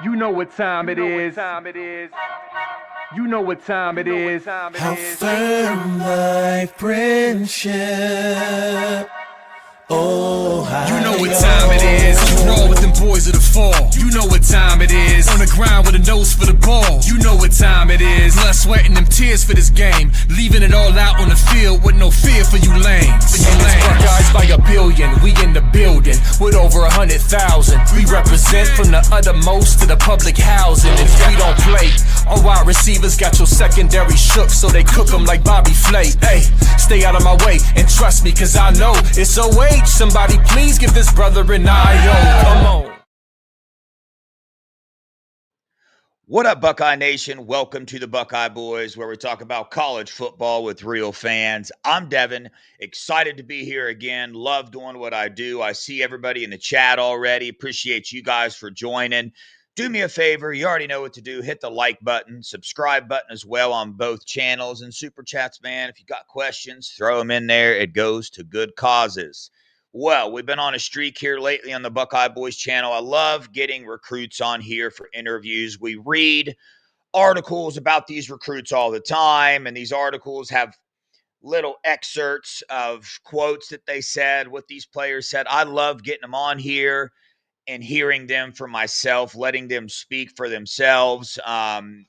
You know what time it is. You know what time it is. How firm thy friendship. Oh, You know what time it is. You roll with them boys of the fall. You know what time it is. On the ground with a nose for the ball. You know what time it is. Blood, sweat, and them tears for this game. Leaving it all out on the field with no fear for you lames. Buckeyes by a billion. We in the building with over 100,000. We represent from the uttermost to the public housing. And we don't play. Our wide receivers got your secondary shook, so they cook them like Bobby Flay. Hey, stay out of my way and trust me, cause I know it's OH. Somebody please give this brother an IO. Come on. What up, Buckeye Nation? Welcome to the Buckeye Boys, where we talk about college football with real fans. I'm Devin, excited to be here again. Love doing what I do. I see everybody in the chat already. Appreciate you guys for joining. Do me a favor, you already know what to do. Hit the like button, subscribe button as well on both channels, and super chats, man. If you got questions, throw them in there. It goes to good causes. Well, we've been on a streak here lately on the Buckeye Boys channel. I love getting recruits on here for interviews. We read articles about these recruits all the time, and these articles have little excerpts of quotes that they said, what these players said. I love getting them on here and hearing them for myself, letting them speak for themselves, and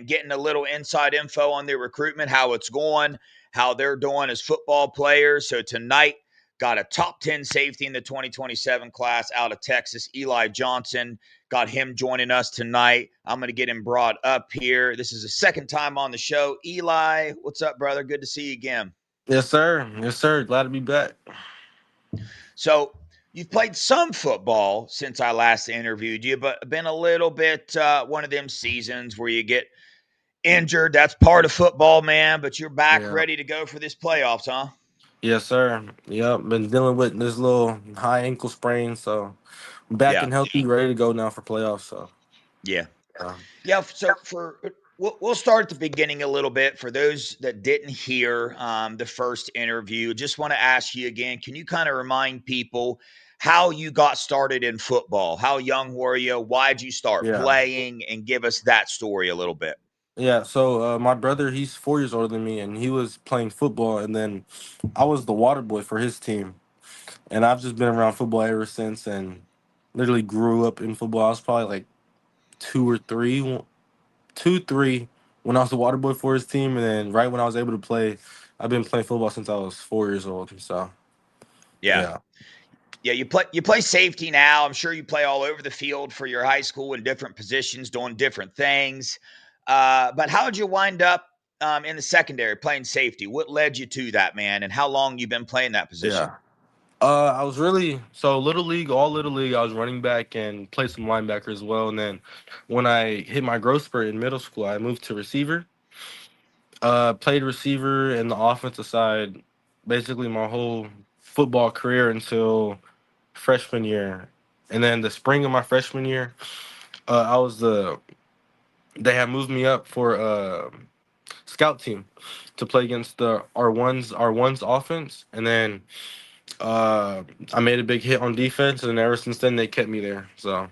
getting a little inside info on their recruitment, how it's going, how they're doing as football players. So tonight, got a top 10 safety in the 2027 class out of Texas, Eli Johnson. Got him joining us tonight. I'm going to get him brought up here. This is the second time on the show. Eli, what's up, brother? Good to see you again. yes, sir. Yes, sir. Glad to be back. So you've played some football since I last interviewed you, but been a little bit one of them seasons where you get injured. That's part of football, man. But you're back Yeah. ready to go for this playoffs, huh? Yes, sir. Yep. Been dealing with this little high ankle sprain, so I'm back Yeah, and healthy, ready to go now for playoffs. So, yeah, uh, yeah. So we'll start at the beginning a little bit for those that didn't hear the first interview. Just want to ask you again. Can you kind of remind people how you got started in football? How young were you? Why'd you start yeah. playing? And give us that story a little bit. Yeah. So, my brother, he's 4 years older than me, and he was playing football, and then I was the water boy for his team. And I've just been around football ever since and literally grew up in football. I was probably like two or three, 2, 3 when I was the water boy for his team, and then right when I was able to play, I've been playing football since I was 4 years old. So Yeah. yeah, Yeah, you play safety now. I'm sure you play all over the field for your high school in different positions, doing different things. But how did you wind up in the secondary playing safety? What led you to that, man? And how long you been playing that position? yeah. I was really so little league, all little league. I was running back and played some linebacker as well. And then when I hit my growth spurt in middle school, I moved to receiver. Played receiver and the offensive side, basically my whole football career until freshman year. And then the spring of my freshman year, I was the they had moved me up for scout team to play against the R1's offense, and then I made a big hit on defense, and ever since then they kept me there. So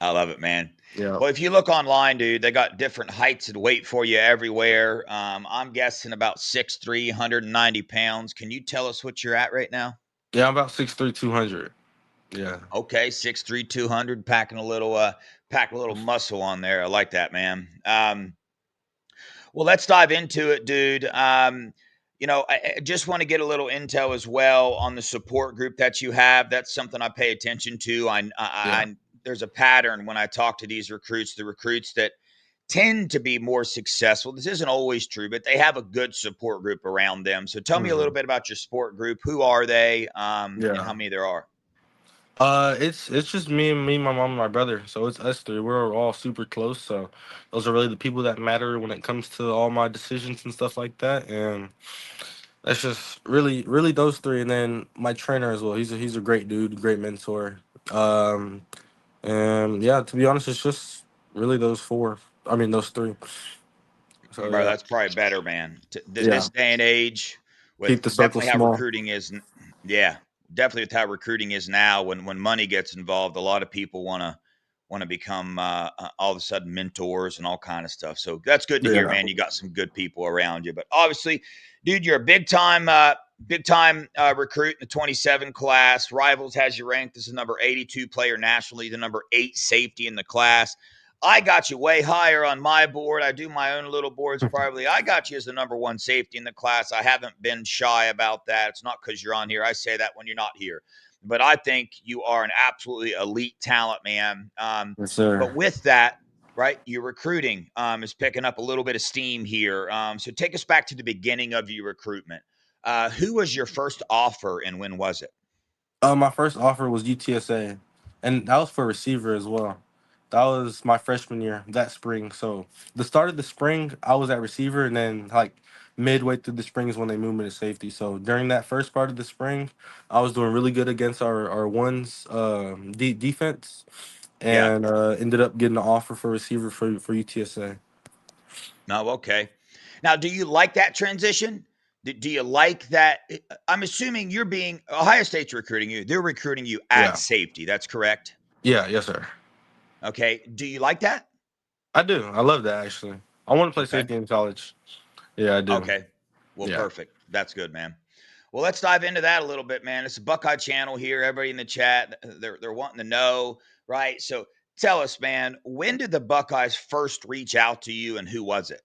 I love it, man. yeah, Well, if you look online, dude, they got different heights and weight for you everywhere. I'm guessing about 6'3", 190 pounds. Can you tell us what you're at right now? yeah, I'm about 6'3", 200. Yeah, Okay, 6'3", 200, pack a little muscle on there. I like that, man. Well, let's dive into it, dude. I just want to get a little intel as well on the support group that you have. That's something I pay attention to. yeah, There's a pattern when I talk to these recruits, the recruits that tend to be more successful. This isn't always true, but they have a good support group around them. So tell me a hmm little bit about your support group. Who are they, and yeah. how many there are? It's just me, my mom, and my brother. So it's us three. We're all super close. So those are really the people that matter when it comes to all my decisions and stuff like that. And that's just really those three. And then my trainer as well. He's a great dude, great mentor. Um, and yeah, to be honest, it's just really those four. I mean, those three. So Bro, yeah, that's probably better, man. yeah. This day and age, Keep with the circle definitely how small. recruiting is, yeah, definitely with how recruiting is now. When money gets involved, a lot of people want want to become all of a sudden mentors and all kind of stuff. So that's good to hear, Yeah. man. You got some good people around you. But obviously, dude, you're a big time recruit in the 27 class. Rivals has you ranked as the number 82 player nationally, the number 8 safety in the class. I got you way higher on my board. I do my own little boards privately. I got you as the number 1 safety in the class. I haven't been shy about that. It's not because you're on here. I say that when you're not here. But I think you are an absolutely elite talent, man. Yes, sir. But with that, right, your recruiting is picking up a little bit of steam here. So take us back to the beginning of your recruitment. Who was your first offer and when was it? My first offer was UTSA, and that was for receiver as well. That was my freshman year that spring. So the start of the spring, I was at receiver, and then like midway through the spring is when they moved me to safety. So during that first part of the spring, I was doing really good against our ones defense, Yeah. and ended up getting an offer for receiver for UTSA. No, okay. Now, do you like that transition? Do you like that? I'm assuming you're being Ohio State's recruiting you. They're recruiting you at Yeah, safety. That's correct. yeah, yes, sir. Okay. Do you like that? I do. I love that actually. I want to play Okay. safety in college. Yeah, I do. Okay. Well, Yeah. perfect. That's good, man. Well, let's dive into that a little bit, man. It's a Buckeye channel here. Everybody in the chat, they're wanting to know, right? So tell us, man, when did the Buckeyes first reach out to you and who was it?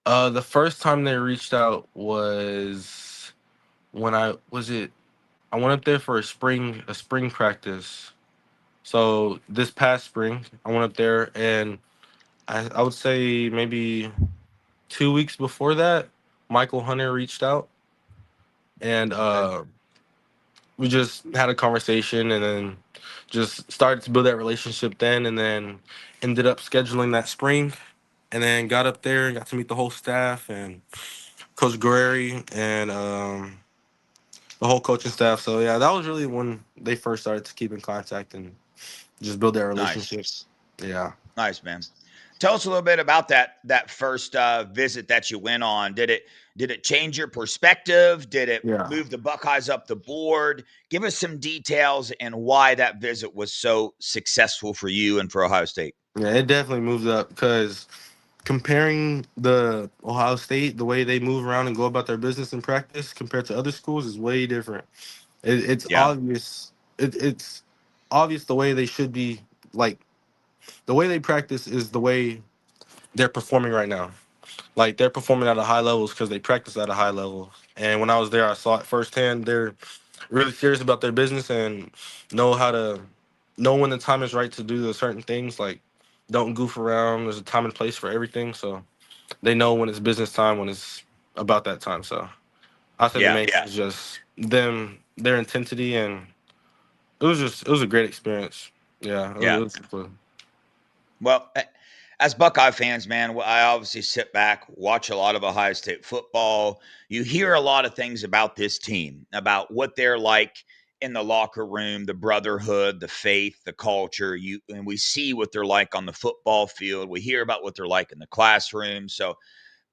The first time they reached out was when I went up there for a spring practice. So this past spring, I went up there and I would say maybe 2 weeks before that, Michael Hunter reached out and Okay. we just had a conversation and then just started to build that relationship then and then ended up scheduling that spring and then got up there and got to meet the whole staff and Coach Guerreri and the whole coaching staff. So yeah, that was really when they first started to keep in contact and just build that Nice. relationship. Yeah. Nice, man. Tell us a little bit about that first visit that you went on. Did it change your perspective? Did it Yeah. move the Buckeyes up the board? Give us some details and why that visit was so successful for you and for Ohio State. Yeah, it definitely moves up because comparing the Ohio State, the way they move around and go about their business and practice compared to other schools is way different. It's Yeah. obvious. It's obvious the way they should be. Like the way they practice is the way they're performing right now. Like they're performing at a high levels because they practice at a high level. And when I was there, I saw it firsthand. They're really serious about their business and know how to know when the time is right to do the certain things. Like don't goof around. There's a time and place for everything. So they know when it's business time, when it's about that time. So I said the Yeah. main thing is just their intensity, and it was a great experience. Yeah, it Yeah. was fun. Well, as Buckeye fans, man, I obviously sit back, watch a lot of Ohio State football. You hear a lot of things about this team, about what they're like in the locker room, the brotherhood, the faith, the culture. And we see what they're like on the football field. We hear about what they're like in the classroom. So,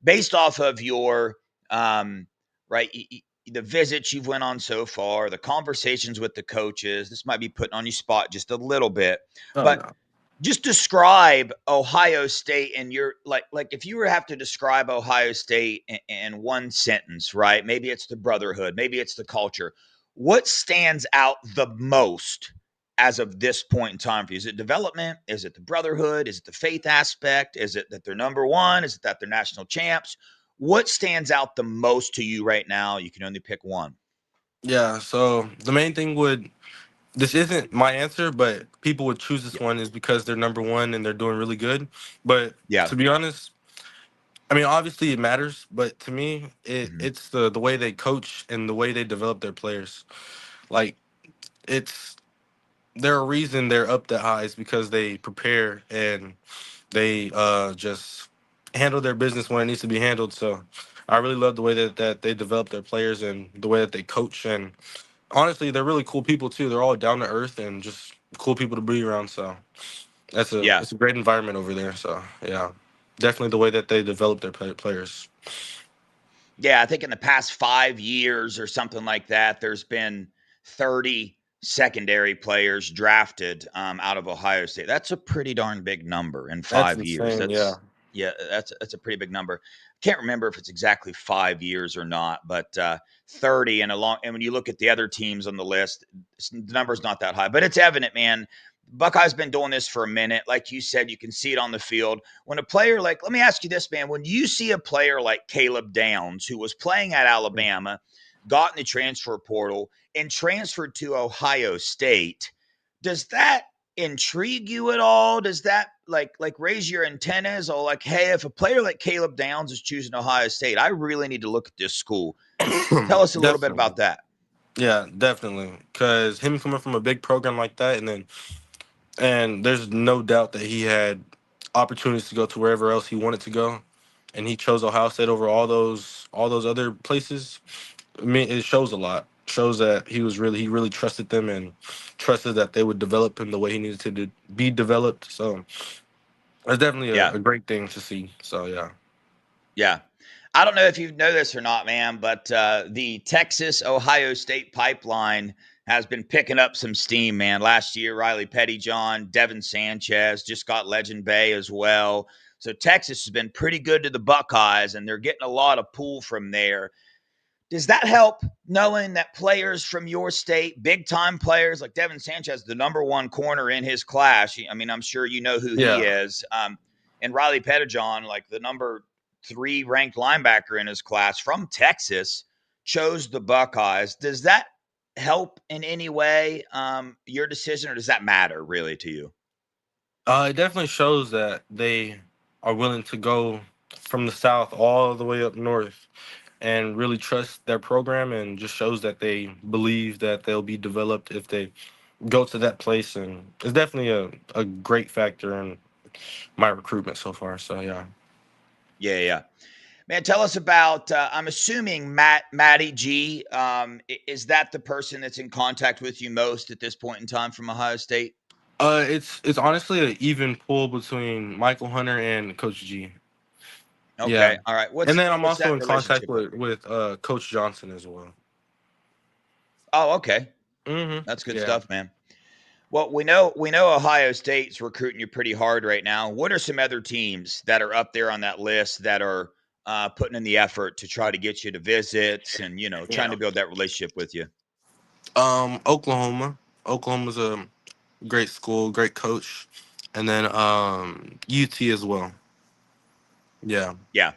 based off of your right, the visits you've went on so far, the conversations with the coaches, this might be putting on you spot just a little bit, Oh but no. just describe Ohio State and your like if you were to have to describe Ohio State in one sentence, right? Maybe it's the brotherhood, maybe it's the culture. What stands out the most as of this point in time for you? Is it development? Is it the brotherhood? Is it the faith aspect? Is it that they're number one? Is it that they're national champs? What stands out the most to you right now? You can only pick one. Yeah. So the main thing would this isn't my answer, but people would choose this Yeah. one is because they're number one and they're doing really good. But Yeah. to be honest, I mean obviously it matters, but to me Mhm. it's the way they coach and the way they develop their players. Like it's there a reason they're up that high is because they prepare and they just handle their business when it needs to be handled. So I really love the way that they develop their players and the way that they coach. And honestly, they're really cool people too. They're all down to earth and just cool people to be around. So Yeah. it's a great environment over there. So yeah, definitely the way that they develop their players. Yeah, I think in the past 5 years or something like that, there's been 30 secondary players drafted out of Ohio State. That's a pretty darn big number in That's 5 years. insane. Yeah. That's a pretty big number. Can't remember if it's exactly 5 years or not, but 30 and when you look at the other teams on the list, the number's not that high, but it's evident, man. Buckeye's been doing this for a minute. Like you said, you can see it on the field. When a player like, let me ask you this, man, when you see a player like Caleb Downs, who was playing at Alabama, got in the transfer portal and transferred to Ohio State, does that intrigue you at all? Does that like raise your antennas, or like, hey, if a player like Caleb Downs is choosing Ohio State, I really need to look at this school? Tell us a little bit Definitely. about that. Yeah, definitely. Because him coming from a big program like that, and there's no doubt that he had opportunities to go to wherever else he wanted to go, and he chose Ohio State over all those other places. I mean, it shows a lot. Shows that he really trusted them and trusted that they would develop him the way he needed to be developed. So it's definitely Yeah. a great thing to see. So yeah. Yeah. I don't know if you know this or not, man, but the Texas Ohio State pipeline has been picking up some steam, man. Last year, Riley Pettyjohn, Devin Sanchez just got Legend Bay as well. So Texas has been pretty good to the Buckeyes, and they're getting a lot of pull from there. Does that help, knowing that players from your state, big time players like Devin Sanchez, the number one corner in his class? I mean, I'm sure you know who he Yeah. is. And Riley Pettyjohn, like the number 3 ranked linebacker in his class from Texas, chose the Buckeyes. Does that help in any way your decision, or does that matter really to you? It definitely shows that they are willing to go from the South all the way up north and really trust their program, and just shows that they believe that they'll be developed if they go to that place. And it's definitely a great factor in my recruitment so far. So yeah. Yeah. Man, tell us about. I'm assuming Matty G. Is that the person that's in contact with you most at this point in time from Ohio State? It's honestly an even pull between Michael Hunter and Coach G. Yeah. Okay, all right. And then I'm What's also that in contact relationship like? with Coach Johnson as well. Oh, okay, that's good Yeah. stuff, man. Well, we know Ohio State's recruiting you pretty hard right now. What are some other teams that are up there on that list that are putting in the effort to try to get you to visits and trying Yeah. to build that relationship with you? Oklahoma. Oklahoma's a great school, great coach. And then UT as well. Yeah. Yeah,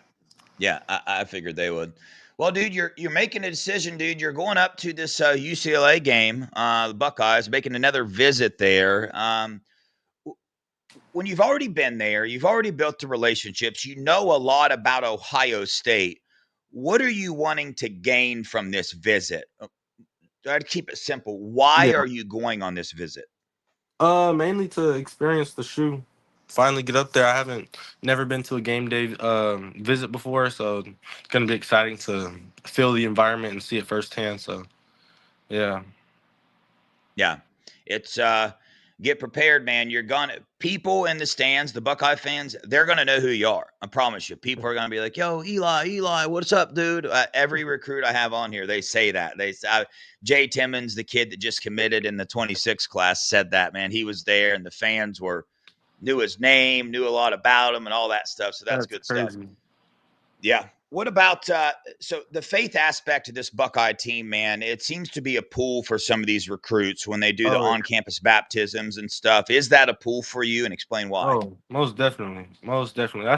yeah, I figured they would. Well, dude, you're making a decision, dude. You're going up to this UCLA game, the Buckeyes, making another visit there. When you've already been there, you've already built the relationships, you know a lot about Ohio State. What are you wanting to gain from this visit? Try to keep it simple. Why Yeah. are you going on this visit? Mainly to experience the shoe. Finally get up there. I haven't never been to a game day visit before, so it's gonna be exciting to feel the environment and see it firsthand. So yeah. Yeah. It's get prepared, man. You're gonna people in the stands, the Buckeye fans, they're gonna know who you are. I promise you. People are gonna be like, "Yo, Eli, what's up, dude?" Every recruit I have on here, they say that. Jay Timmons, the kid that just committed in the 26 class, said that. Man, he was there, and the fans knew his name, knew a lot about him, and all that stuff. So that's That's good stuff. crazy. Yeah. What about so the faith aspect of this Buckeye team, man? It seems to be a pull for some of these recruits when they do the Oh, on-campus baptisms and stuff. Is that a pull for you? And explain why. oh, most definitely. Most definitely.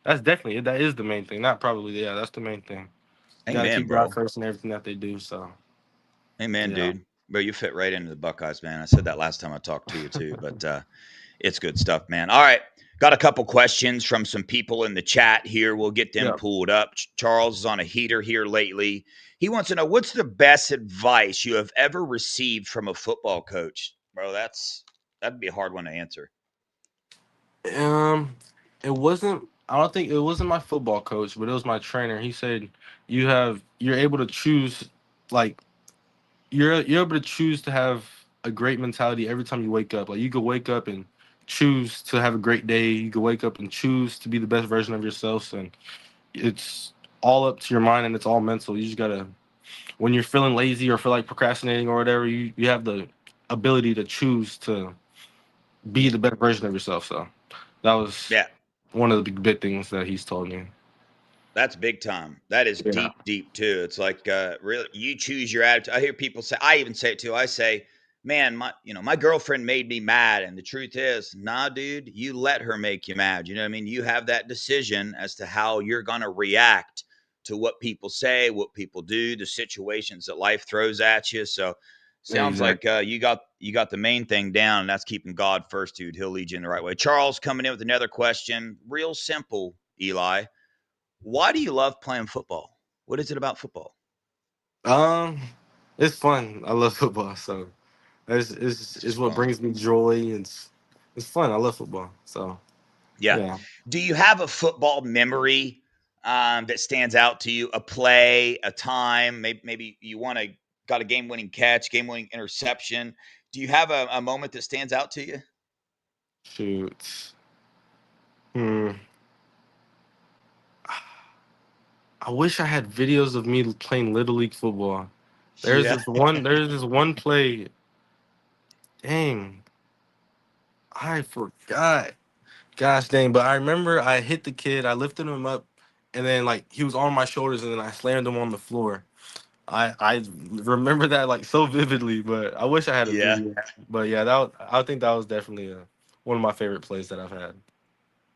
That's definitely that is the main thing. Not probably, yeah, that's the main thing. Got to Amen, keep God bro. first in everything that they do. So Amen, yeah. dude. Bro, you fit right into the Buckeyes, man. I said that last time I talked to you too, but it's good stuff, man. All right. Got a couple questions from some people in the chat here. We'll get them Yeah. pulled up. Charles is on a heater here lately. He wants to know, what's the best advice you have ever received from a football coach? Bro, that'd be a hard one to answer. Um, it wasn't. I don't think it wasn't my football coach, but it was my trainer. He said you're able to choose, like you're able to choose to have a great mentality every time you wake up. Like you could wake up and choose to have a great day. You could wake up and choose to be the best version of yourself, and it's all up to your mind and it's all mental. You just gotta when you're feeling lazy or feel like procrastinating or whatever, you have the ability to choose to be the better version of yourself. So that was Yeah. one of the big things that he's told me. That's big time. That is Yeah. deep, deep too. It's like really, you choose your attitude. I hear people say, I even say it too. I say, man, my girlfriend made me mad, and the truth is, nah, dude, you let her make you mad. You know what I mean? You have that decision as to how you're gonna react to what people say, what people do, the situations that life throws at you. So, sounds like Exactly. you got the main thing down, and that's keeping God first, dude. He'll lead you in the right way. Charles coming in with another question, real simple, Eli. Why do you love playing football? What is it about football? Um, it's fun. I love football, so It's it's just what fun. brings me joy. It's fun. I love football. So Yeah. yeah. Do you have a football memory that stands out to you? A play, a time, maybe you want to got a game-winning catch, game-winning interception. Do you have a moment that stands out to you? Shoot. Hmm. I wish I had videos of me playing little league football. There's Yeah. this one. There's this one play. Dang, I forgot. Gosh dang, but I remember I hit the kid. I lifted him up, and then like he was on my shoulders, and then I slammed him on the floor. I remember that like so vividly, but I wish I had a Yeah. video. But yeah, I think that was definitely one of my favorite plays that I've had.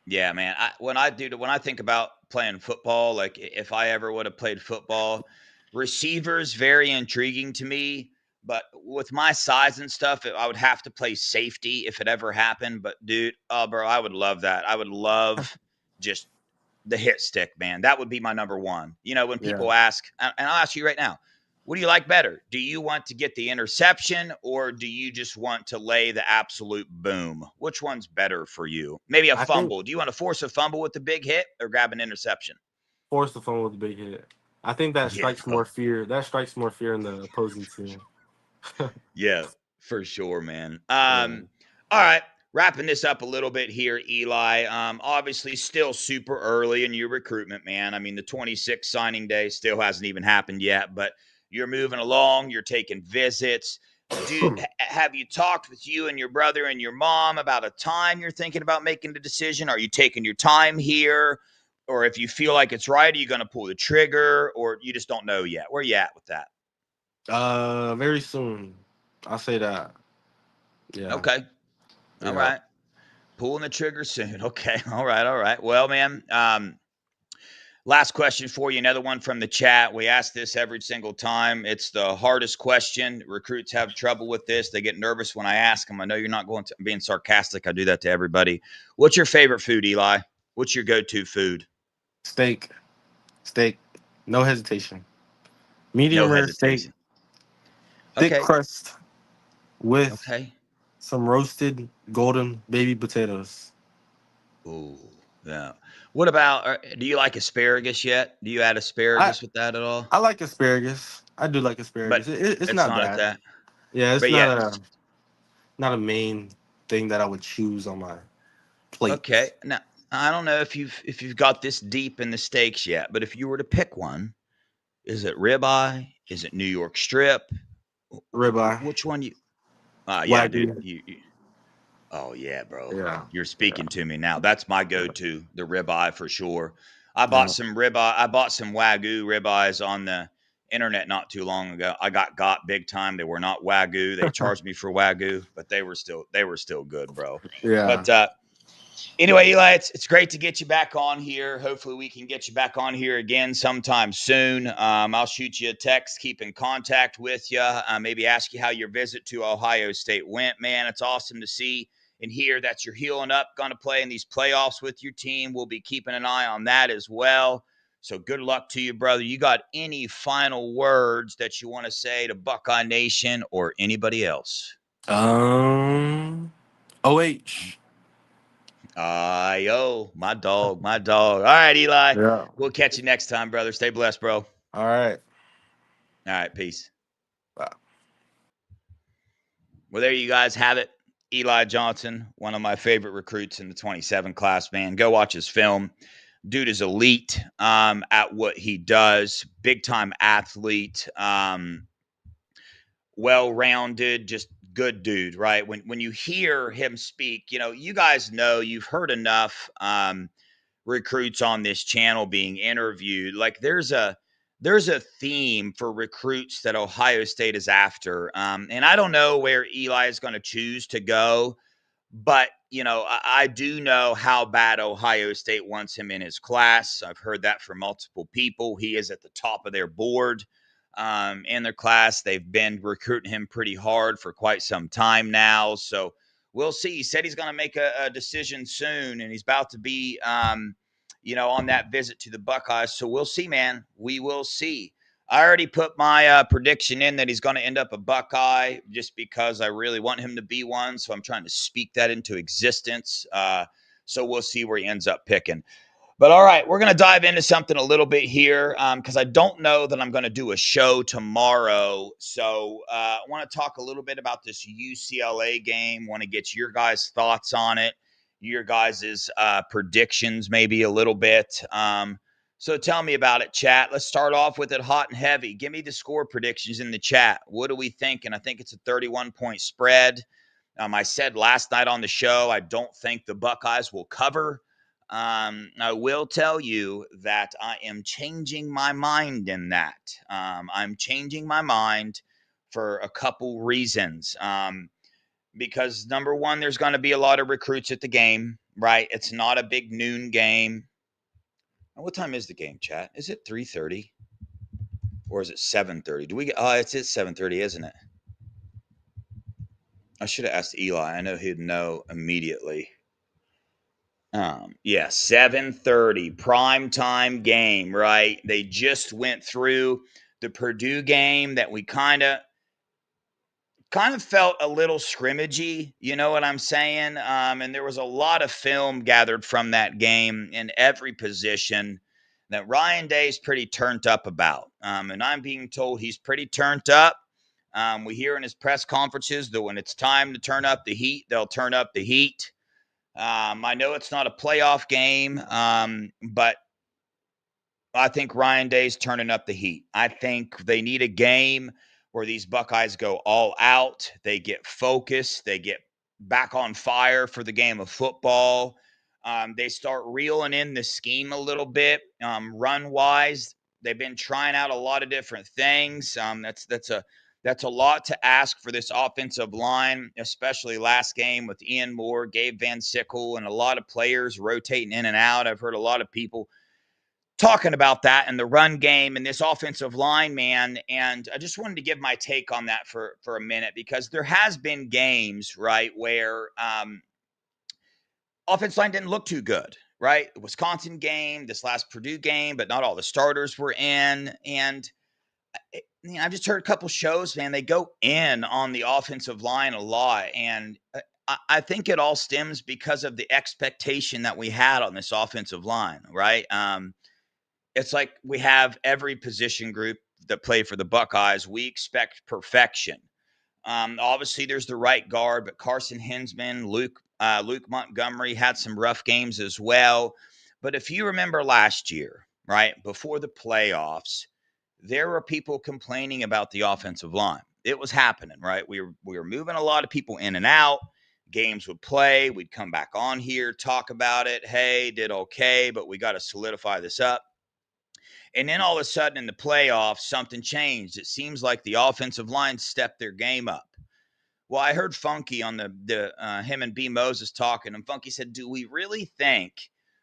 Yeah, man. When I think about playing football, like if I ever would have played football, receivers very intriguing to me. But with my size and stuff, I would have to play safety if it ever happened. But dude, oh bro, I would love that. I would love just the hit stick, man. That would be my number one. When Yeah, people ask, and I'll ask you right now, what do you like better? Do you want to get the interception, or do you just want to lay the absolute boom? Which one's better for you? Maybe a I think fumble. Do you want to force a fumble with the big hit or grab an interception? force the fumble with a big hit. I think that Yeah, strikes more fear. That strikes more fear in the opposing team. yeah, for sure, man. Yeah. All right. Wrapping this up a little bit here, Eli. Obviously, still super early in your recruitment, man. I mean, the 26th signing day still hasn't even happened yet, but you're moving along. You're taking visits. Have you talked with you and your brother and your mom about a time you're thinking about making the decision? Are you taking your time here? Or if you feel like it's right, are you going to pull the trigger, or you just don't know yet? Where you at with that? Very soon. I'll say that. Yeah. Okay. All Yeah. right. Pulling the trigger soon. Okay. All right. All right. Well, man, last question for you. Another one from the chat. We ask this every single time. It's the hardest question. Recruits have trouble with this. They get nervous when I ask them. I know you're not going to being sarcastic. I do that to everybody. What's your favorite food, Eli? What's your go-to food? Steak. Steak. No hesitation. No Medium rare steak, hesitation. thick Okay. crust with Okay. some roasted golden baby potatoes. Ooh, yeah. What about, do you like asparagus yet? Do you add I asparagus with that at all? I like asparagus. I do like But asparagus. It's it's not not at bad. that. Yeah, it's But yeah, not a main thing that I would choose on my okay. plate. Now, I don't know if you've got this deep in the steaks yet, but if you were to pick one, is it ribeye? Is it New York strip? Ribeye, Which one you? Yeah, dude. wagyu. Oh yeah, bro. Yeah, You're yeah, speaking to me now. That's my go-to, the ribeye for sure. I bought yeah. some ribeye. I bought some wagyu ribeyes on the internet not too long ago. I got big time. They were not wagyu. They charged me for wagyu, but they were still good, bro. Yeah. But anyway, Eli, it's great to get you back on here. Hopefully, we can get you back on here again sometime soon. I'll shoot you a text, keep in contact with you, maybe ask you how your visit to Ohio State went. Man, it's awesome to see and hear that you're healing up, going to play in these playoffs with your team. We'll be keeping an eye on that as well. So good luck to you, brother. You got any final words that you want to say to Buckeye Nation or anybody else? OH. Yo, my dog, my dog. All right, Eli. Yeah. We'll catch you next time, brother. Stay blessed, bro. All All right. right, peace. Bye. Well, there you guys have it. Eli Johnson, one of my favorite recruits in the 27 class, man. Go watch his film. Dude is elite at what he does. Big time athlete. Well-rounded, just good dude, right? When you hear him speak, you guys know, you've heard enough recruits on this channel being interviewed. Like there's a theme for recruits that Ohio State is after. And I don't know where Eli is going to choose to go, but I do know how bad Ohio State wants him in his class. I've heard that from multiple people. He is at the top of their board in their class. They've been recruiting him pretty hard for quite some time now. So we'll see. He said he's going to make a decision soon, and he's about to be, on that visit to the Buckeyes. So we'll see, man. We will see. I already put my prediction in that he's going to end up a Buckeye just because I really want him to be one. So I'm trying to speak that into existence. So we'll see where he ends up picking. But all right, we're going to dive into something a little bit here because I don't know that I'm going to do a show tomorrow. So I want to talk a little bit about this UCLA game. Want to get your guys' thoughts on it, your guys' predictions maybe a little bit. So tell me about it, chat. Let's start off with it hot and heavy. Give me the score predictions in the chat. What are we thinking? I think it's a 31-point spread. I said last night on the show, I don't think the Buckeyes will cover. I will tell you that I am changing my mind in that. I'm changing my mind for a couple reasons. Because number one, there's going to be a lot of recruits at the game, right? It's not a big noon game. What time is the game, chat? Is it 3:30 or is it 7:30? Do we get? It's 7:30, isn't it? I should have asked Eli. I know he'd know immediately. Yeah, 7:30 prime time game, right? They just went through the Purdue game that we kind of felt a little scrimmagey, you know what I'm saying? And there was a lot of film gathered from that game in every position that Ryan Day's pretty turned up about. And I'm being told he's pretty turned up. We hear in his press conferences that when it's time to turn up the heat, they'll turn up the heat. I know it's not a playoff game, but I think Ryan Day's turning up the heat. I think they need a game where these Buckeyes go all out. They get focused. They get back on fire for the game of football. They start reeling in the scheme a little bit. Run-wise, they've been trying out a lot of different things. That's a lot to ask for this offensive line, especially last game with Ian Moore, Gabe Van Sickle, and a lot of players rotating in and out. I've heard a lot of people talking about that in the run game and this offensive line, man. And I just wanted to give my take on that for a minute because there has been games, right, where offensive line didn't look too good, right? The Wisconsin game, this last Purdue game, but not all the starters were in. And I've just heard a couple shows, man, they go in on the offensive line a lot. And I think it all stems because of the expectation that we had on this offensive line, right? It's like we have every position group that play for the Buckeyes. We expect perfection. Obviously, there's the right guard, but Carson Hinsman, Luke Montgomery had some rough games as well. But if you remember last year, right, before the playoffs, there were people complaining about the offensive line. It was happening, right? We were moving a lot of people in and out. Games would play. We'd come back on here, talk about it. Hey, did okay, but we got to solidify this up. And then all of a sudden in the playoffs, something changed. It seems like the offensive line stepped their game up. Well, I heard Funky on him and B. Moses talking, and Funky said, do we really think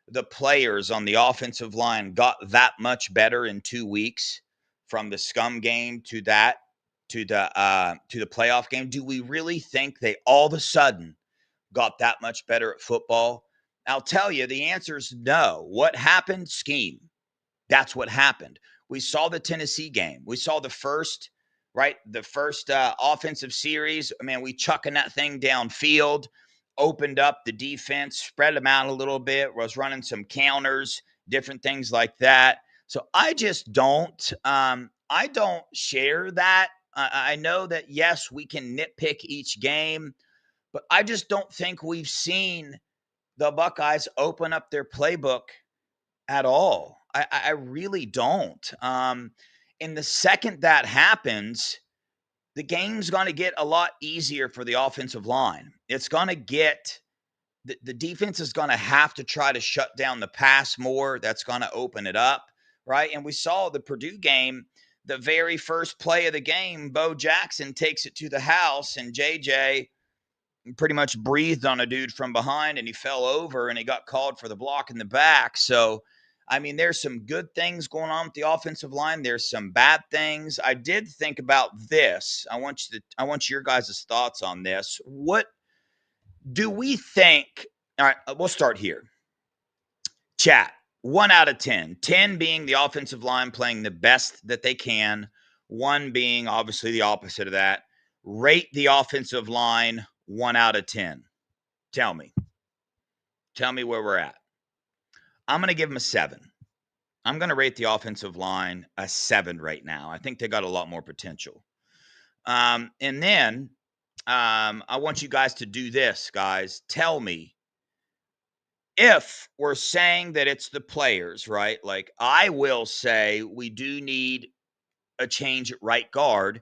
the players on the offensive line got that much better in 2 weeks from the scum game to the playoff game? Do we really think they all of a sudden got that much better at football? I'll tell you, the answer is no. What happened? Scheme. That's what happened. We saw the Tennessee game. We saw the first offensive series. Man, we chucking that thing downfield, opened up the defense, spread them out a little bit, was running some counters, different things like that. So I just don't share that. I know that, yes, we can nitpick each game, but I just don't think we've seen the Buckeyes open up their playbook at all. I really don't. And the second that happens, the game's going to get a lot easier for the offensive line. It's going to get the defense is going to have to try to shut down the pass more. That's going to open it up, right? And we saw the Purdue game, the very first play of the game, Bo Jackson takes it to the house, and JJ pretty much breathed on a dude from behind, and he fell over, and he got called for the block in the back. So, I mean, there's some good things going on with the offensive line. There's some bad things. I did think about this. I want your guys' thoughts on this. What do we think? All right, we'll start here. Chat, 1 out of 10. 10 being the offensive line playing the best that they can. 1 being obviously the opposite of that. Rate the offensive line 1 out of 10. Tell me where we're at. I'm going to give them a 7. I'm going to rate the offensive line a 7 right now. I think they got a lot more potential. And then I want you guys to do this, guys. Tell me if we're saying that it's the players, right? Like, I will say we do need a change at right guard.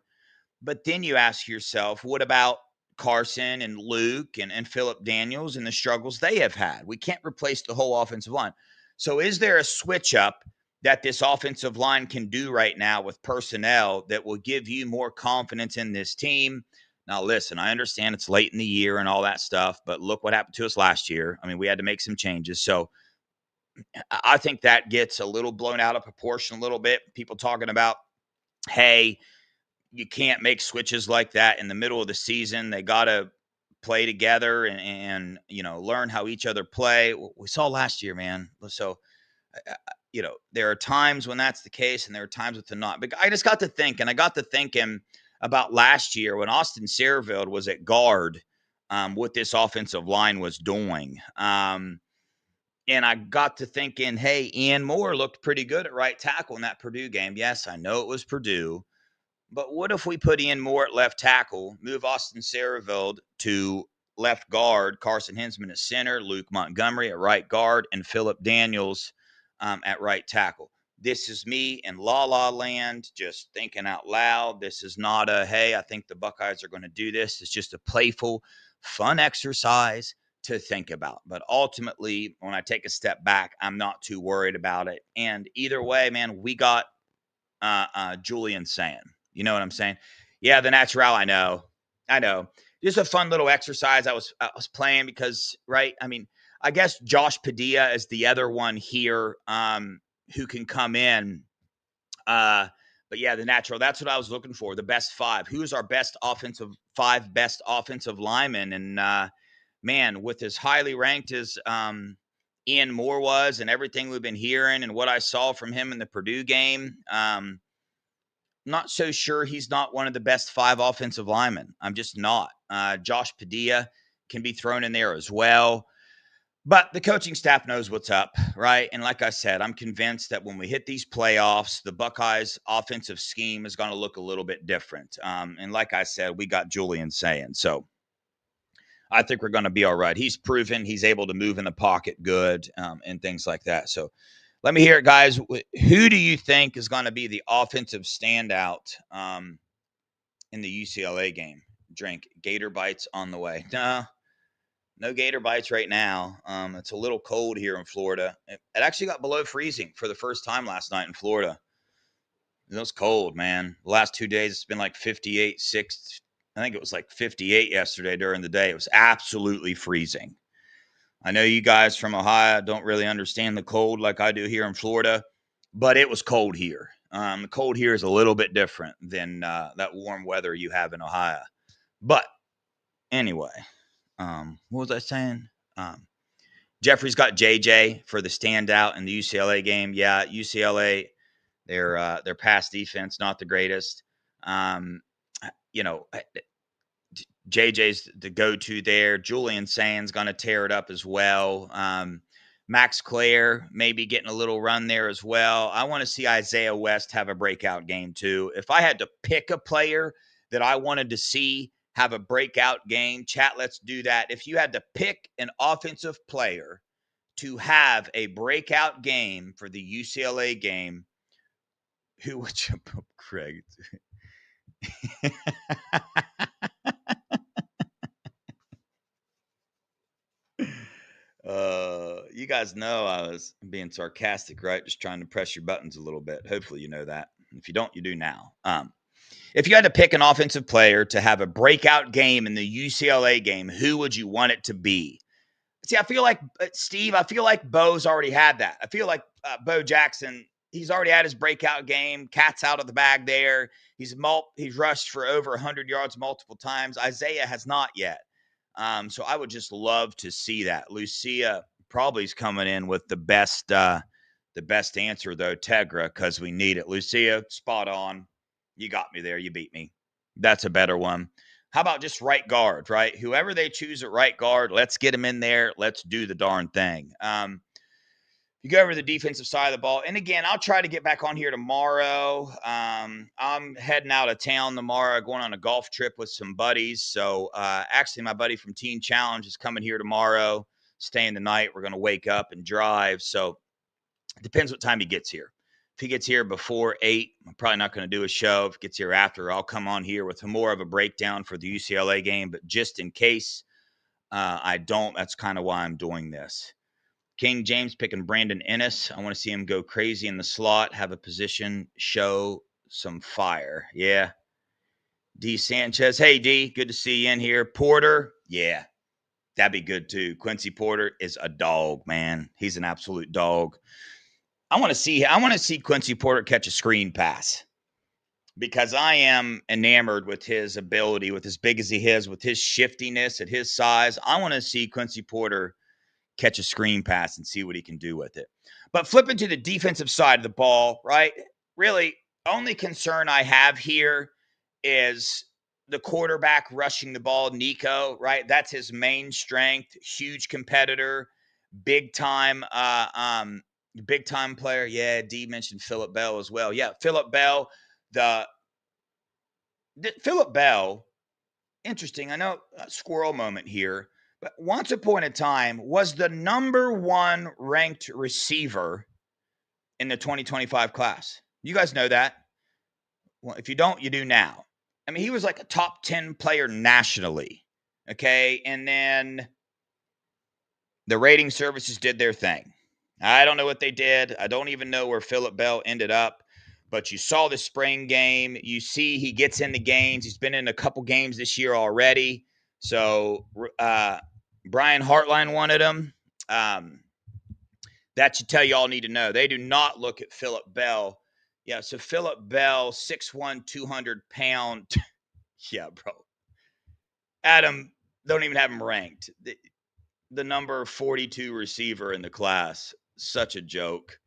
But then you ask yourself, what about Carson and Luke and Phillip Daniels and the struggles they have had? We can't replace the whole offensive line. So is there a switch up that this offensive line can do right now with personnel that will give you more confidence in this team? Now, listen, I understand it's late in the year and all that stuff, but look what happened to us last year. I mean, we had to make some changes. So I think that gets a little blown out of proportion a little bit. People talking about, hey, you can't make switches like that in the middle of the season. They got to play together and learn how each other play. We saw last year, man. So, there are times when that's the case and there are times when not. But I just got to thinking about last year when Austin Searfield was at guard, what this offensive line was doing. And I got to thinking, hey, Ian Moore looked pretty good at right tackle in that Purdue game. Yes, I know it was Purdue. But what if we put Ian Moore at left tackle, move Austin Searfield to left guard, Carson Hinsman at center, Luke Montgomery at right guard, and Phillip Daniels at right tackle? This is me in la land, just thinking out loud. This is not a, hey, I think the Buckeyes are going to do this. It's just a playful, fun exercise to think about. But ultimately, when I take a step back, I'm not too worried about it. And either way, man, we got Julian saying, you know what I'm saying? Yeah, the natural. I know. Just a fun little exercise I was playing because, right? I mean, I guess Josh Padilla is the other one here who can come in. But yeah, the natural. That's what I was looking for. The best 5. Who's our best best offensive linemen? And man, with as highly ranked as Ian Moore was, and everything we've been hearing, and what I saw from him in the Purdue game. Not so sure he's not one of the best 5 offensive linemen. I'm just not. Josh Padilla can be thrown in there as well. But the coaching staff knows what's up, right? And like I said, I'm convinced that when we hit these playoffs, the Buckeyes' offensive scheme is going to look a little bit different. And like I said, we got Julian saying. So I think we're going to be all right. He's proven he's able to move in the pocket good and things like that. So let me hear it, guys. Who do you think is going to be the offensive standout in the UCLA game? Drink Gator Bites on the way. No Gator Bites right now. It's a little cold here in Florida. It actually got below freezing for the first time last night in Florida. It was cold, man. The last 2 days, it's been like 58, 6. I think it was like 58 yesterday during the day. It was absolutely freezing. I know you guys from Ohio don't really understand the cold like I do here in Florida, but it was cold here. The cold here is a little bit different than that warm weather you have in Ohio. But anyway, what was I saying? Jeffrey's got JJ for the standout in the UCLA game. Yeah, UCLA, their pass defense, not the greatest. JJ's the go-to there. Julian Sand's going to tear it up as well. Max Clare maybe getting a little run there as well. I want to see Isaiah West have a breakout game too. If I had to pick a player that I wanted to see have a breakout game, chat, let's do that. If you had to pick an offensive player to have a breakout game for the UCLA game, who would you, Craig? You guys know I was being sarcastic, right? Just trying to press your buttons a little bit. Hopefully you know that. If you don't, you do now. If you had to pick an offensive player to have a breakout game in the UCLA game, who would you want it to be? See, I feel like, Steve, I feel like Bo's already had that. I feel like Bo Jackson, he's already had his breakout game. Cat's out of the bag there. He's rushed for over 100 yards multiple times. Isaiah has not yet. So I would just love to see that. Lucia probably is coming in with the best answer, though, Tegra, because we need it. Lucia, spot on. You got me there. You beat me. That's a better one. How about just right guard, right? Whoever they choose at right guard, let's get him in there. Let's do the darn thing. You go over the defensive side of the ball. And again, I'll try to get back on here tomorrow. I'm heading out of town tomorrow, going on a golf trip with some buddies. So actually, my buddy from Teen Challenge is coming here tomorrow, staying the night. We're going to wake up and drive. So it depends what time he gets here. If he gets here before 8, I'm probably not going to do a show. If he gets here after, I'll come on here with more of a breakdown for the UCLA game. But just in case I don't, that's kind of why I'm doing this. King James picking Brandon Ennis. I want to see him go crazy in the slot, have a position, show some fire. Yeah. D. Sanchez. Hey, D. Good to see you in here. Porter. Yeah. That'd be good, too. Quincy Porter is a dog, man. He's an absolute dog. I want to see Quincy Porter catch a screen pass because I am enamored with his ability, with as big as he is, with his shiftiness at his size. I want to see Quincy Porter catch a screen pass and see what he can do with it. But flipping to the defensive side of the ball, right? Really, only concern I have here is the quarterback rushing the ball, Nico, right? That's his main strength, huge competitor, big time player. Yeah, D mentioned Phillip Bell as well. Yeah, Phillip Bell, Phillip Bell, interesting. I know a squirrel moment here, but once upon a time was the number 1 ranked receiver in the 2025 class. You guys know that? Well, if you don't, you do now. I mean, he was like a top 10 player nationally. Okay. And then the rating services did their thing. I don't know what they did. I don't even know where Phillip Bell ended up, but you saw the spring game. You see he gets into games. He's been in a couple games this year already. So Brian Hartline wanted him. That should tell you all need to know. They do not look at Phillip Bell. Yeah, so Phillip Bell, 6'1", 200-pound. Yeah, bro. Adam, don't even have him ranked. The number 42 receiver in the class. Such a joke.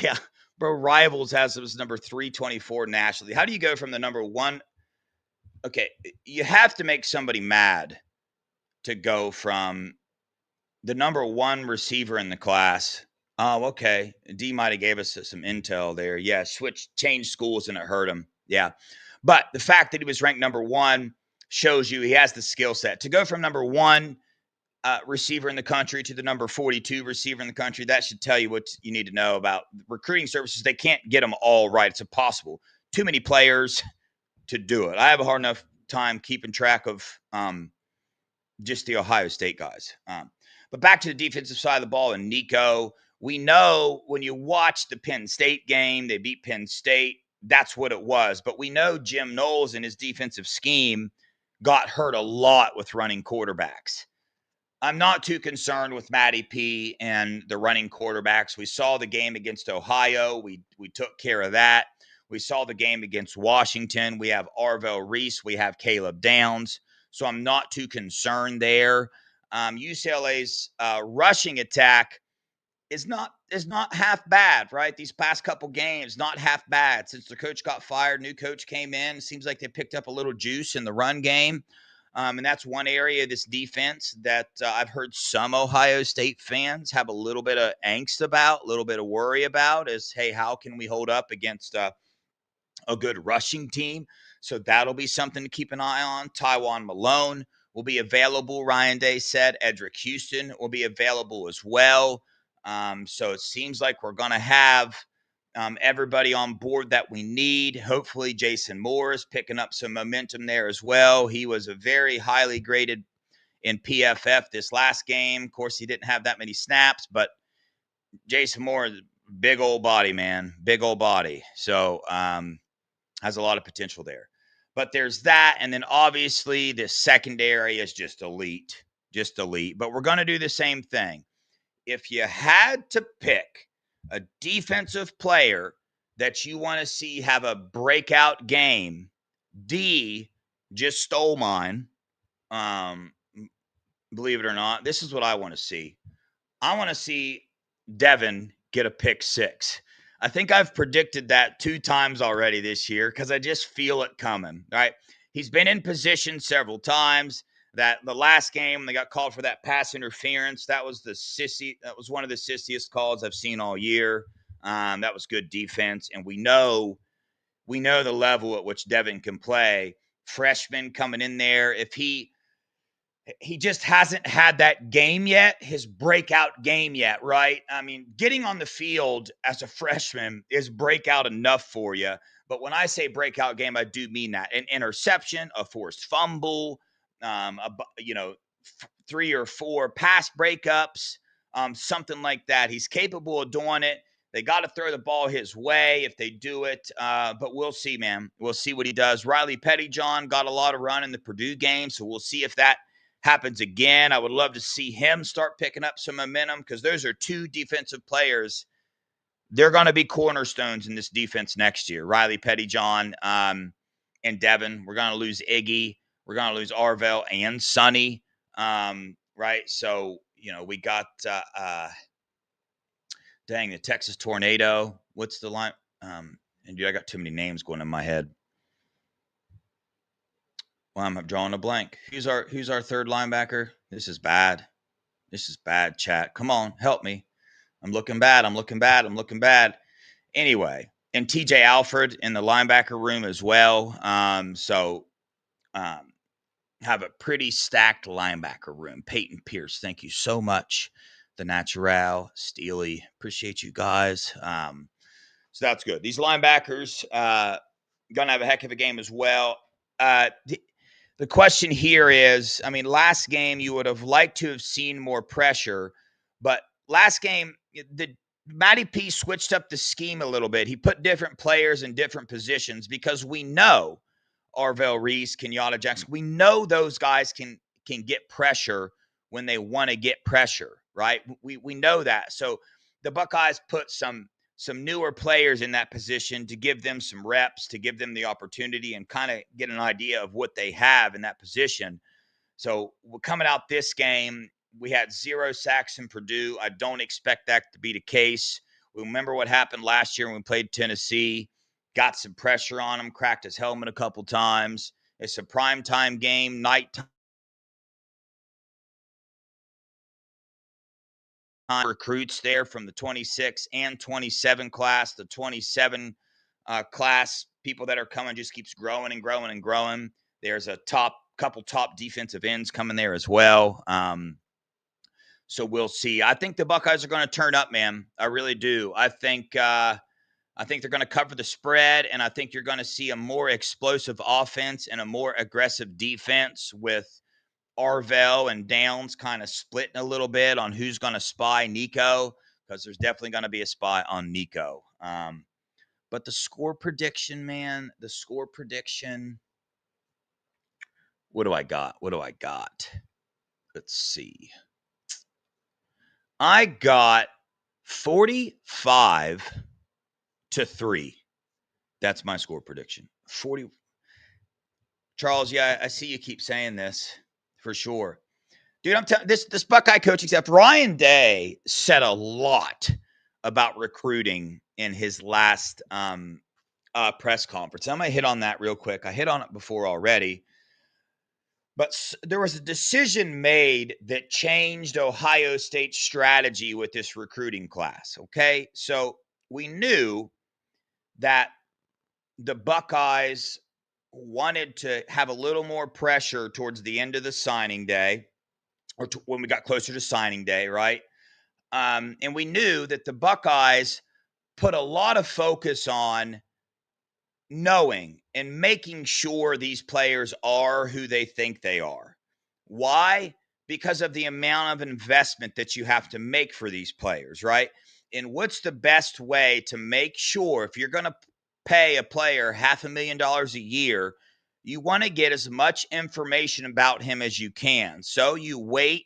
Yeah, bro, Rivals has him number 324 nationally. How do you go from the number 1? Okay, you have to make somebody mad to go from the number 1 receiver in the class. Oh, okay. D might have gave us some intel there. Yeah, changed schools and it hurt him. Yeah. But the fact that he was ranked number 1 shows you he has the skill set. To go from number 1 receiver in the country to the number 42 receiver in the country, that should tell you what you need to know about recruiting services. They can't get them all right. It's impossible. Too many players to do it. I have a hard enough time keeping track of just the Ohio State guys. But back to the defensive side of the ball and Nico, we know when you watch the Penn State game, they beat Penn State. That's what it was. But we know Jim Knowles and his defensive scheme got hurt a lot with running quarterbacks. I'm not too concerned with Matty P and the running quarterbacks. We saw the game against Ohio. We took care of that. We saw the game against Washington. We have Arvell Reese. We have Caleb Downs. So I'm not too concerned there. UCLA's rushing attack is not half bad, right? These past couple games, not half bad. Since the coach got fired, new coach came in. Seems like they picked up a little juice in the run game. And that's one area of this defense that I've heard some Ohio State fans have a little bit of angst about, a little bit of worry about is, hey, how can we hold up against a good rushing team? So that'll be something to keep an eye on. Tywan Malone will be available, Ryan Day said. Edric Houston will be available as well. So it seems like we're going to have everybody on board that we need. Hopefully, Jason Moore is picking up some momentum there as well. He was a very highly graded in PFF this last game. Of course, he didn't have that many snaps, but Jason Moore, big old body, man. Big old body. So has a lot of potential there. But there's that. And then obviously the secondary is just elite. Just elite. But we're going to do the same thing. If you had to pick a defensive player that you want to see have a breakout game, D just stole mine. Believe it or not, this is what I want to see. I want to see Devin get a pick 6. I think I've predicted that 2 times already this year because I just feel it coming, right? He's been in position several times. That the last game they got called for that pass interference. That was one of the sissiest calls I've seen all year. That was good defense, and we know the level at which Devin can play. Freshman coming in there, if he just hasn't had that game yet, his breakout game yet, right? I mean, getting on the field as a freshman is breakout enough for you. But when I say breakout game, I do mean that. An interception, a forced fumble, 3 or 4 pass breakups, something like that. He's capable of doing it. They got to throw the ball his way if they do it. But we'll see, man. We'll see what he does. Riley Pettyjohn got a lot of run in the Purdue game, so we'll see if that happens again. I would love to see him start picking up some momentum because those are 2 defensive players. They're going to be cornerstones in this defense next year. Riley Pettyjohn and Devin. We're going to lose Iggy. We're going to lose Arvell and Sonny. Right? So, we got the Texas Tornado. What's the line? And dude, I got too many names going in my head. Well, I'm drawing a blank. Who's our third linebacker? This is bad. This is bad, chat. Come on, help me. I'm looking bad. Anyway, and TJ Alford in the linebacker room as well. Have a pretty stacked linebacker room. Peyton Pierce, thank you so much. The Natural, Steely, appreciate you guys. So that's good. These linebackers gonna have a heck of a game as well. The question here is, I mean, last game you would have liked to have seen more pressure, but last game, Matty P switched up the scheme a little bit. He put different players in different positions because we know Arvell Reese, Kenyatta Jackson, we know those guys can get pressure when they want to get pressure, right? We know that. So the Buckeyes put some newer players in that position to give them some reps, to give them the opportunity and kind of get an idea of what they have in that position. So we're coming out this game. We had 0 sacks in Purdue. I don't expect that to be the case. We remember what happened last year when we played Tennessee. Got some pressure on him, cracked his helmet a couple times. It's a primetime game, nighttime. Recruits there from the 26 and 27 class. The 27 class, people that are coming just keeps growing and growing and growing. There's a couple top defensive ends coming there as well. So we'll see. I think the Buckeyes are going to turn up, man. I really do. I think they're going to cover the spread, and I think you're going to see a more explosive offense and a more aggressive defense with Arvell and Downs kind of splitting a little bit on who's going to spy Nico, because there's definitely going to be a spy on Nico. But the score prediction, man, what do I got? Let's see. I got 45-3. That's my score prediction. 40. Charles, yeah, I see you keep saying this for sure. Dude, I'm telling this Buckeye coaching staff, Ryan Day said a lot about recruiting in his last press conference. I'm going to hit on that real quick. I hit on it before already. But there was a decision made that changed Ohio State's strategy with this recruiting class, okay? So we knew that the Buckeyes wanted to have a little more pressure towards the end of the signing day, or when we got closer to signing day, right? And we knew that the Buckeyes put a lot of focus on knowing and making sure these players are who they think they are. Why? Because of the amount of investment that you have to make for these players, right? And what's the best way to make sure, if you're going to pay a player $500,000 a year, you want to get as much information about him as you can. So you wait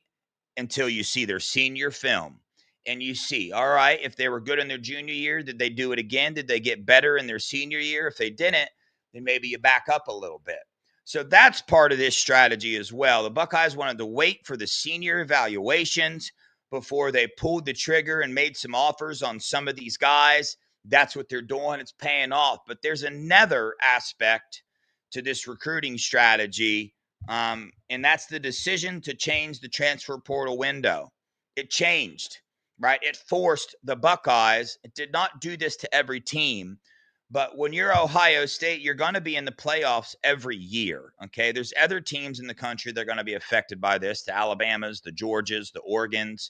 until you see their senior film and you see, all right, if they were good in their junior year, did they do it again? Did they get better in their senior year? If they didn't, then maybe you back up a little bit. So that's part of this strategy as well. The Buckeyes wanted to wait for the senior evaluations before they pulled the trigger and made some offers on some of these guys. That's what they're doing. It's paying off. But there's another aspect to this recruiting strategy, and that's the decision to change the transfer portal window. It changed, right? It forced the Buckeyes. It did not do this to every team. But when you're Ohio State, you're going to be in the playoffs every year, okay? There's other teams in the country that are going to be affected by this, the Alabamas, the Georgias, the Oregons.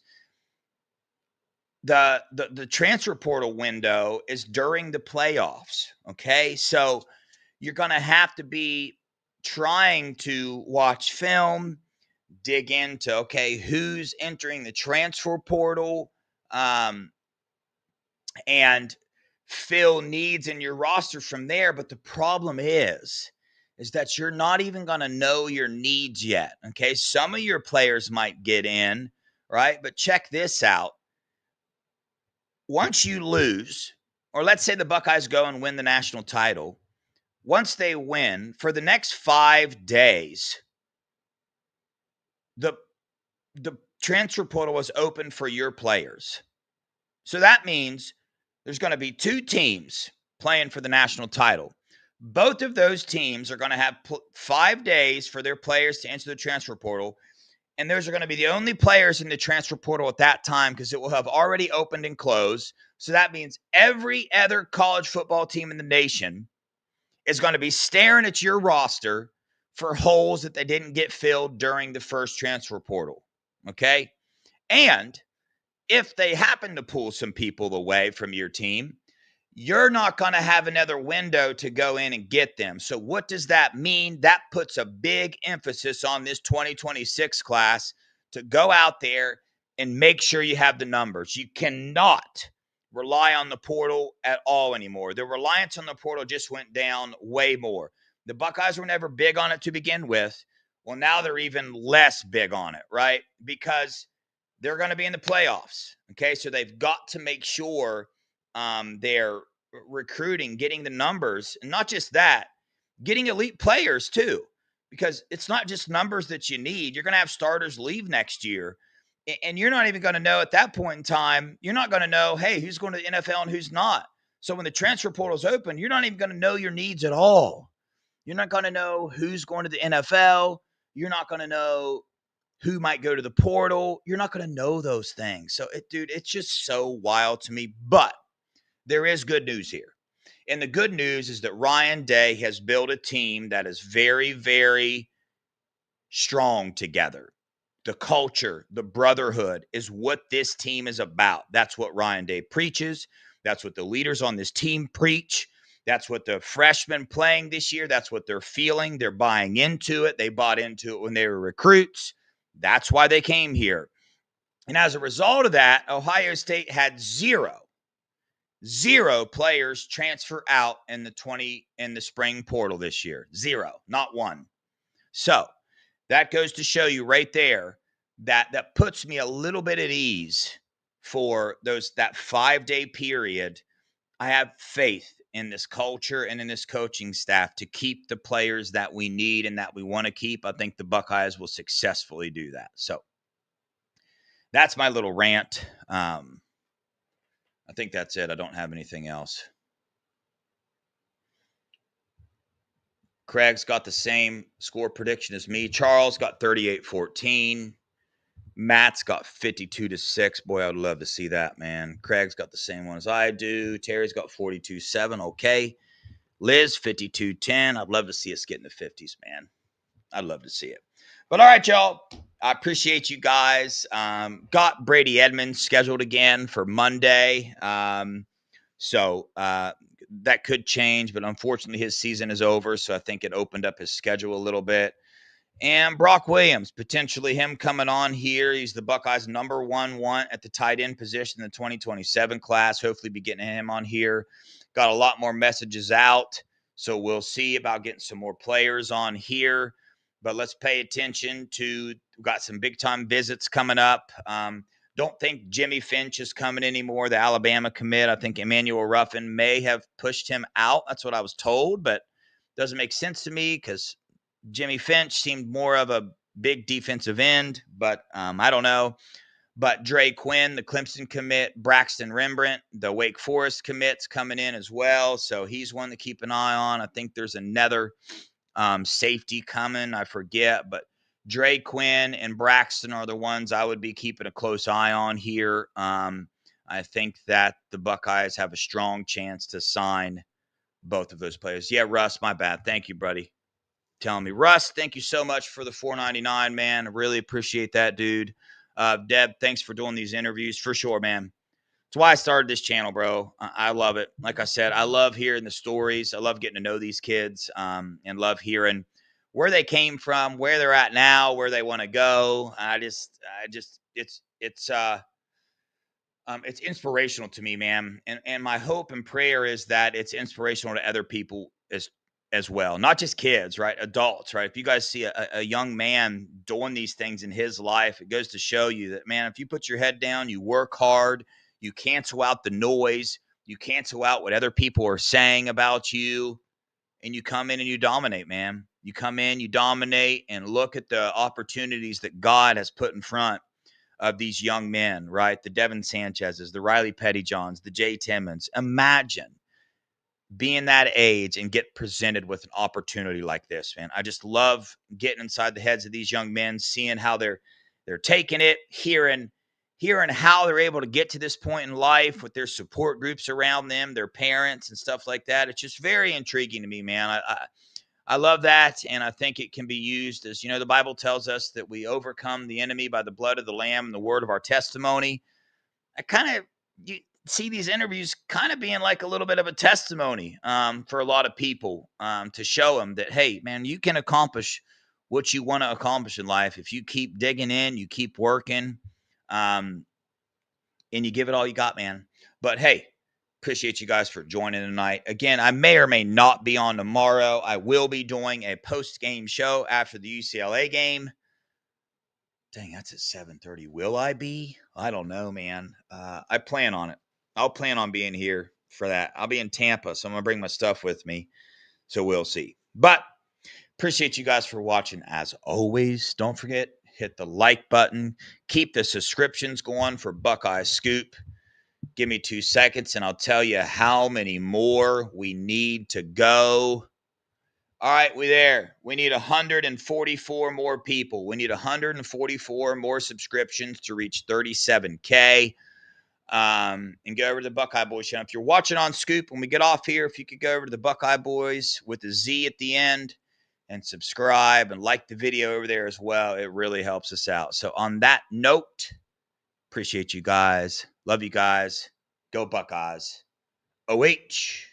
The transfer portal window is during the playoffs, okay? So you're going to have to be trying to watch film, dig into, okay, who's entering the transfer portal, and fill needs in your roster from there. But the problem is that you're not even going to know your needs yet. Okay. Some of your players might get in, right? But check this out. Once you lose, or let's say the Buckeyes go and win the national title, once they win, for the next 5 days, the transfer portal is open for your players. So that means there's going to be 2 teams playing for the national title. Both of those teams are going to have 5 days for their players to enter the transfer portal. And those are going to be the only players in the transfer portal at that time, because it will have already opened and closed. So that means every other college football team in the nation is going to be staring at your roster for holes that they didn't get filled during the first transfer portal. Okay? And if they happen to pull some people away from your team, you're not going to have another window to go in and get them. So what does that mean? That puts a big emphasis on this 2026 class to go out there and make sure you have the numbers. You cannot rely on the portal at all anymore. The reliance on the portal just went down way more. The Buckeyes were never big on it to begin with. Well, now they're even less big on it, right? Because they're going to be in the playoffs. Okay, so they've got to make sure they're recruiting, getting the numbers, and not just that, getting elite players too, because it's not just numbers that you need. You're going to have starters leave next year, and you're not even going to know at that point in time. You're not going to know, hey, who's going to the NFL and who's not. So when the transfer portal is open, you're not even going to know your needs at all. You're not going to know who's going to the NFL. You're not going to know who might go to the portal. You're not going to know those things. So, it's just so wild to me. But there is good news here. And the good news is that Ryan Day has built a team that is very, very strong together. The culture, the brotherhood is what this team is about. That's what Ryan Day preaches. That's what the leaders on this team preach. That's what the freshmen playing this year, that's what they're feeling. They're buying into it. They bought into it when they were recruits. That's why they came here. And as a result of that, Ohio State had zero players transfer out in the spring portal this year. Zero, not one. So that goes to show you right there that puts me a little bit at ease for that 5-day period. I have faith in this culture and in this coaching staff to keep the players that we need and that we want to keep. I think the Buckeyes will successfully do that. So that's my little rant. I think that's it. I don't have anything else. Craig's got the same score prediction as me. Charles got 38-14. Matt's got 52-6. Boy, I would love to see that, man. Craig's got the same one as I do. Terry's got 42-7. Okay. Liz, 5210. I'd love to see us get in the 50s, man. I'd love to see it. But all right, y'all. I appreciate you guys. Got Brady Edmonds scheduled again for Monday. So that could change, but unfortunately his season is over. So I think it opened up his schedule a little bit. And Brock Williams, potentially him coming on here. He's the Buckeyes' number one want at the tight end position in the 2027 class. Hopefully be getting him on here. Got a lot more messages out. So we'll see about getting some more players on here. But let's pay attention to, we've got some big-time visits coming up. Don't think Jimmy Finch is coming anymore, the Alabama commit. I think Emmanuel Ruffin may have pushed him out. That's what I was told, but doesn't make sense to me because Jimmy Finch seemed more of a big defensive end, but I don't know. But Dre Quinn, the Clemson commit, Braxton Rembrandt, the Wake Forest commits coming in as well. So he's one to keep an eye on. I think there's another safety coming. I forget, but Dre Quinn and Braxton are the ones I would be keeping a close eye on here. I think that the Buckeyes have a strong chance to sign both of those players. Yeah, Russ, my bad. Thank you, buddy. Telling me, Russ, thank you so much for the $4.99, man. I really appreciate that, dude. Deb, thanks for doing these interviews for sure, man. That's why I started this channel, bro. I love it. Like I said, I love hearing the stories. I love getting to know these kids, and love hearing where they came from, where they're at now, where they want to go. It's inspirational to me, man. And my hope and prayer is that it's inspirational to other people as well, not just kids, right? Adults, right? If you guys see a young man doing these things in his life, it goes to show you that, man, if you put your head down, you work hard, you cancel out the noise, you cancel out what other people are saying about you, and you come in and you dominate, man. You come in, you dominate, and look at the opportunities that God has put in front of these young men, right? The Devin Sanchez's, the Riley Pettyjohns, the Jay Timmons. Imagine being that age and get presented with an opportunity like this, man. I just love getting inside the heads of these young men, seeing how they're taking it, hearing how they're able to get to this point in life with their support groups around them, their parents and stuff like that. It's just very intriguing to me, man. I love that, and I think it can be used as, the Bible tells us that we overcome the enemy by the blood of the Lamb and the word of our testimony. I kind of see these interviews kind of being like a little bit of a testimony for a lot of people to show them that, hey, man, you can accomplish what you want to accomplish in life if you keep digging in, you keep working, and you give it all you got, man. But hey, appreciate you guys for joining tonight. Again, I may or may not be on tomorrow. I will be doing a post-game show after the UCLA game. Dang, that's at 7:30. Will I be? I don't know, man. I plan on it. I'll plan on being here for that. I'll be in Tampa, so I'm going to bring my stuff with me. So we'll see. But appreciate you guys for watching. As always, don't forget, hit the like button. Keep the subscriptions going for Buckeye Scoop. Give me 2 seconds, and I'll tell you how many more we need to go. All right, we there. We need 144 more people. We need 144 more subscriptions to reach 37K. And go over to the Buckeye Boys channel. If you're watching on Scoop, when we get off here, if you could go over to the Buckeye Boys with a Z at the end and subscribe and like the video over there as well, it really helps us out. So on that note, appreciate you guys. Love you guys. Go Buckeyes. OH.